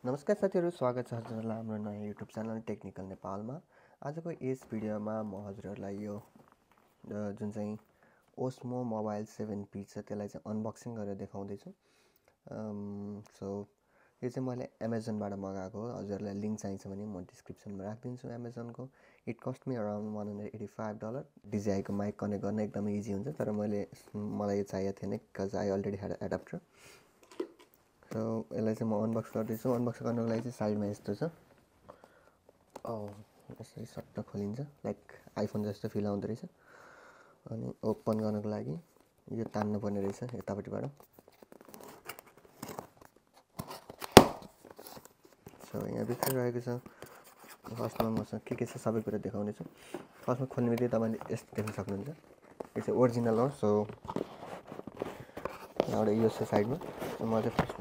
नमस्कार साथीहरू, स्वागत छ हजुरहरूलाई हाम्रो नयाँ युट्युब च्यानल टेक्निकल नेपालमा। आजको यस भिडियोमा म हजुरहरूलाई यो जुन चाहिँ ओस्मो मोबाइल 7P छ त्यसलाई चाहिँ अनबक्सिङ गरेर देखाउँदैछु। सो यो चाहिँ मैले एमाजोनबाट मगाएको हो। हजुरहरूलाई लिङ्क चाहिन्छ भने म डिस्क्रिप्सनमा राखिदिन्छु एमाजोनको। It cost me around $185। DJI को माइक कनेक्ट गर्न एकदमै इजी हुन्छ, तर मलाई यो चाहिएको थिएन because I already had adapter. So यसलाई चाहिँ म अनबक्स गर्दैछु। अनबक्स गर्नको लागि चाहिँ साइडमा यस्तो छ, यसरी सट्ट खोलिन्छ, लाइक आइफोन जस्तो फिल आउँदो रहेछ। अनि ओपन गर्नको लागि यो तान्नु पर्ने रहेछ यतापट्टिबाट। सो यहाँ भित्र रहेको छ। फर्स्टमा मसँग के छ सबै कुरा देखाउनेछु। फर्स्टमा खोल्ने बित्तिकै तपाईँले यस्तो देख्न सक्नुहुन्छ, यो चाहिँ ओरिजिनल हो। सो यहाँबाट यो छ साइडमा। म चाहिँ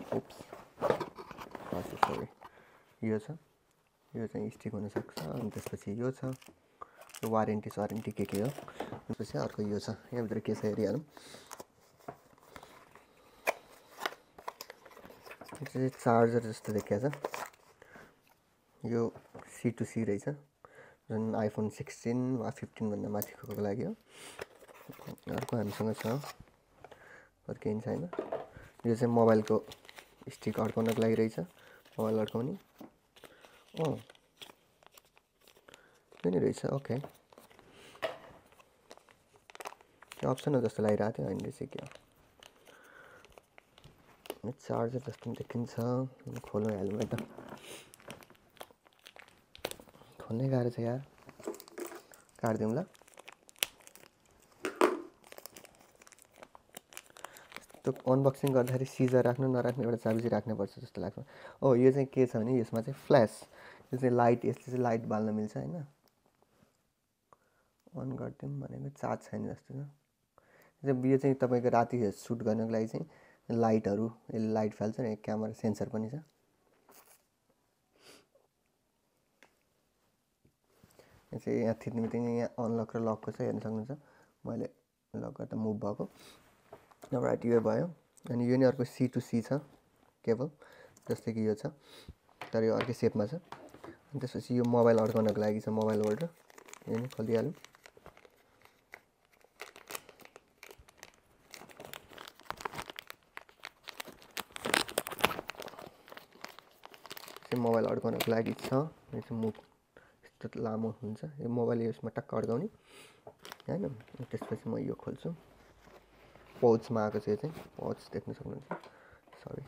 सरी यो छ, यो चाहिँ स्टिक हुनसक्छ। अनि त्यसपछि यो छ, यो वारेन्टी के हो। त्यसपछि अर्को यो छ, यहाँभित्र के छ हेरिहालौँ। यो चाहिँ चार्जर जस्तो देखिएको छ। यो C2C रहेछ, जुन आइफोन 16 वा 15 भन्दा माथिको लागि हो। अर्को हामीसँग छ, अरू केही छैन। यो चाहिँ मोबाइलको स्टिक अड्काउनको लागि रहेछ, मोबाइल अड्काउने। त्यो नि रहेछ, ओके। त्यो अप्सनल जस्तो लागिरहेको थियो, होइन रहेछ क्या। चार्जर जस्तो पनि देखिन्छ। खोल्नु हाल्नु है त, खोल्नै गाह्रो छ यार, काटिदिउँ ल। त्यो अनबक्सिङ गर्दाखेरि सिजर राख्नु नराख्नु एउटा चाबी चाहिँ राख्नुपर्छ जस्तो लाग्छ। यो चाहिँ के छ भने यसमा चाहिँ फ्ल्यास, यो चाहिँ लाइट, यसले चाहिँ लाइट बाल्न मिल्छ होइन। अन गरिदिउँ भनेको चार्ज छैन जस्तो छ। यो चाहिँ तपाईँको राति सुट गर्नको लागि चाहिँ लाइटहरू, यसले लाइट फाल्छ र क्यामेरा सेन्सर पनि छ। यो चाहिँ यहाँ थिच्ने बित्तिकै यहाँ अनलक र लकको छ, हेर्न सक्नुहुन्छ। मैले लक गर्दा मुभ भएको, राइट यो भयो। अनि यो नि अर्को C2C छ केबल, जस्तै कि यो छ, तर यो अर्कै सेपमा छ। अनि त्यसपछि यो मोबाइल अड्काउनको लागि छ, मोबाइल होल्डर। यो नि खोलिहाल्नु। चाहिँ मोबाइल अड्काउनको लागि छ। यो चाहिँ मुभ यस्तो लामो हुन्छ, यो मोबाइल यसमा टक्क अड्काउने होइन। त्यसपछि म यो खोल्छु। पाउचमा आएको छ, यो चाहिँ पाउच देख्न सक्नुहुन्छ। Sorry,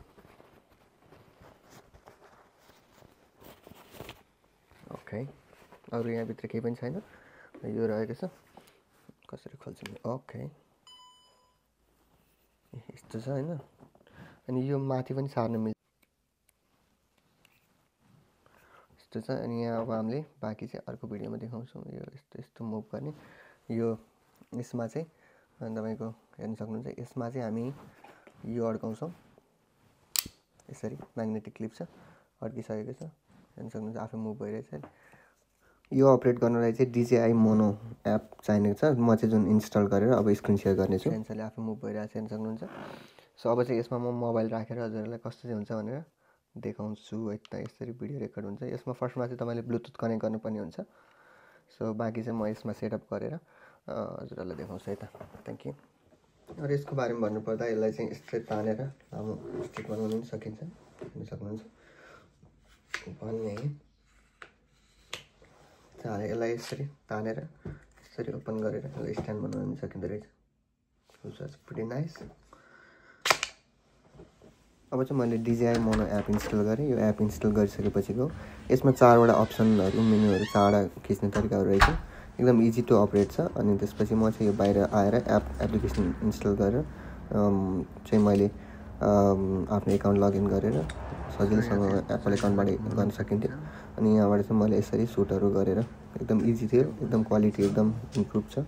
okay. अरू यहाँभित्र केही पनि छैन, यो रहेको छ। कसरी खोल्छु, ओके, यस्तो छ होइन। अनि यो माथि पनि सार्नु मिल्छ, यस्तो छ। अनि यहाँ अब हामीले बाँकी चाहिँ अर्को भिडियोमा देखाउँछौँ। यो यस्तो मुभ गर्ने। यो यसमा चाहिँ तपाईँको हेर्न सक्नुहुन्छ, यसमा चाहिँ हामी यो अड्काउँछौँ यसरी। म्याग्नेटिक क्लिप छ, अड्किसकेको छ, हेर्न सक्नुहुन्छ, आफै मुभ भइरहेछ। यो अपरेट गर्नलाई चाहिँ DJI मोनो एप चाहिएको छ, म चाहिँ जुन इन्स्टल गरेर अब स्क्रिन सेयर गर्नेछु। सेन्सरले आफै मुभ भइरहेछ, हेर्न सक्नुहुन्छ। सो अब चाहिँ यसमा म मोबाइल राखेर हजुरहरूलाई कस्तो चाहिँ हुन्छ भनेर देखाउँछु है त। यसरी भिडियो रेकर्ड हुन्छ। यसमा फर्स्टमा चाहिँ तपाईँले ब्लुटुथ कनेक्ट गर्नुपर्ने हुन्छ। सो बाँकी चाहिँ म यसमा सेटअप गरेर हजुरहरूलाई देखाउँछु है त। Thank you. अरू यसको बारेमा भन्नुपर्दा यसलाई चाहिँ यस्तै तानेर लामो स्टिक बनाउनु पनि सकिन्छ, हेर्न सक्नुहुन्छ। भन्ने यसलाई यसरी तानेर यसरी ओपन गरेर यसलाई स्ट्यान्ड बनाउनु पनि सकिँदो रहेछ। Pretty nice. अब चाहिँ मैले DJI मोनो एप इन्स्टल गरेँ। यो एप इन्स्टल गरिसकेपछिको यसमा 4वटा अप्सनहरू, मेन्युहरू, 4वटा खिच्ने तरिकाहरू रहेछ। एकदम इजी टु अपरेट छ। अनि त्यसपछि म चाहिँ यो बाहिर आएर एप्लिकेसन इन्स्टल गरेर चाहिँ मैले आफ्नो एकाउन्ट लगइन गरेर सजिलोसँग एप्पल एकाउन्टबाट गर्न सकिन्थ्यो। अनि यहाँबाट चाहिँ मैले यसरी सुटहरू गरेर एकदम इजी थियो, एकदम क्वालिटी एकदम इम्प्रुभ छ।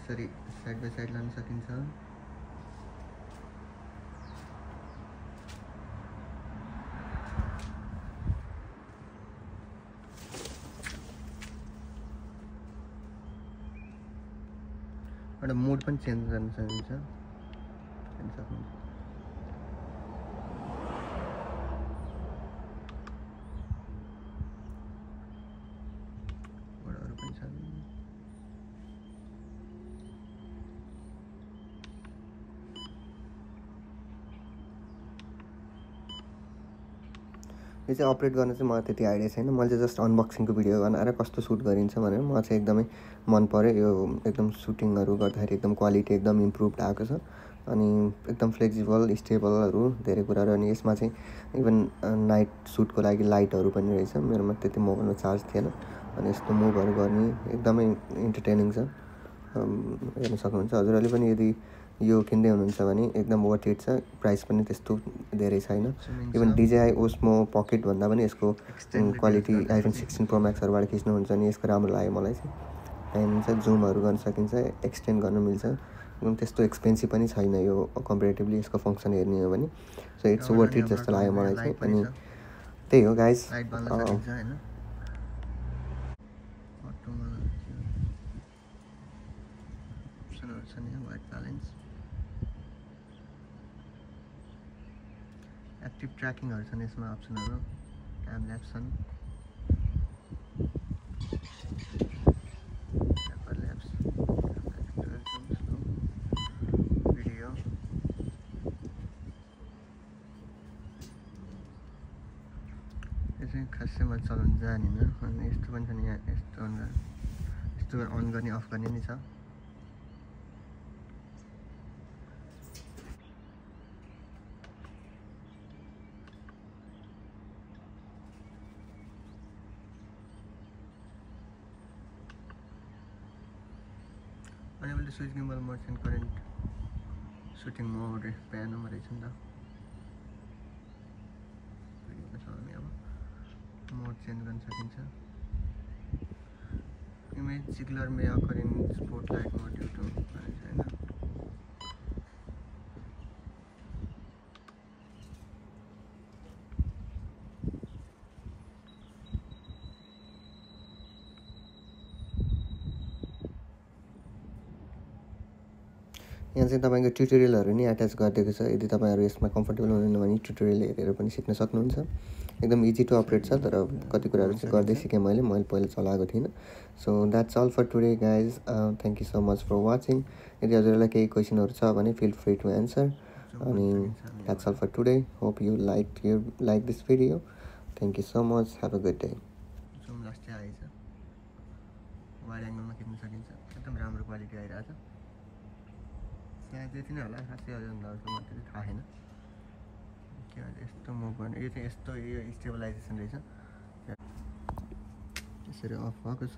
यसरी साइड बाई साइड लान सकिन्छ। एउटा मोड पनि चेन्ज गर्न सक्नुहुन्छ अरू पनि छन् यो चाहिँ अपरेट गर्न चाहिँ मलाई त्यति आइडिया छैन मैले चाहिँ जस्ट अनबक्सिङको भिडियो बनाएर कस्तो सुट गरिन्छ भनेर म चाहिँ एकदमै मन पर्यो यो एकदम सुटिङहरू गर्दाखेरि एकदम क्वालिटी एकदम इम्प्रुभड आएको छ अनि एकदम फ्लेक्सिबल स्टेबलहरू धेरै कुराहरू अनि यसमा चाहिँ इभन नाइट सुटको लागि लाइटहरू पनि रहेछ मेरोमा त्यति मोबाइलमा चार्ज थिएन अनि यस्तो मुभहरू गर्ने एकदमै इन्टरटेनिङ छ हेर्न सक्नुहुन्छ हजुरहरूले पनि यदि यो किन्दै हुनुहुन्छ भने एकदम वर्थ इट छ प्राइस पनि त्यस्तो धेरै छैन इभन DJI ओस्मो पकेट भन्दा पनि यसको क्वालिटी iPhone 16 Pro Maxहरूबाट खिच्नुहुन्छ भने यसको राम्रो लाग्यो मलाई चाहिँ हेर्नुहुन्छ जुमहरू गर्न सकिन्छ एक्सटेन्ड गर्न मिल्छ एकदम त्यस्तो एक्सपेन्सिभ पनि छैन यो कम्पेरेटिभली यसको फङ्सन हेर्ने हो भने सो इट्स वर्थ इट जस्तो लाग्यो मलाई चाहिँ अनि त्यही हो गाइज एक्टिभ ट्र्याकिङहरू छन् यसमा अप्सनहरू टाइम ल्याप्स छन् पेपर ल्याप्स भिडियो यो चाहिँ खासै मैले चलाउनु जानिनँ अनि यस्तो पनि छ नि यहाँ यस्तो अन गर्ने अफ गर्ने नि छ Unable to switch gimbal modes and current shooting mode प्यानोमा रहेछ नि त भिडियोमा छ भने अब मोड चेन्ज गर्न सकिन्छ image jiggler may occur in spotlight mode due to भनेको छ हैन यहाँ चाहिँ तपाईँको ट्युटोरियलहरू नि एट्याच गरिदिएको छ यदि तपाईँहरू यसमा कम्फर्टेबल हुनुहुन्न भने ट्युटोरियल हेरेर पनि सिक्न सक्नुहुन्छ एकदम इजी टु अपरेट छ तर कति कुराहरू चाहिँ गर्दै सिकेँ मैले पहिला चलाएको थिइनँ so that's all for today guys thank you so much for watching यदि हजुरलाई केही क्वेसनहरू छ भने फिल फ्री टु एन्सर अनि that's all for today hope you like this video thank you so much have a good day zoom लास्टै आएछ wide एङ्गलमा खिच्न सकिन्छ एकदम राम्रो क्वालिटी आइरहेछ सायद यति नै होला खासै अरूभन्दा मलाई त्यति थाहा छैन के भन्छ यस्तो मुभ गर्ने यो चाहिँ यस्तो यो स्टेबलाइजेसन रहेछ यसरी अफ भएको छ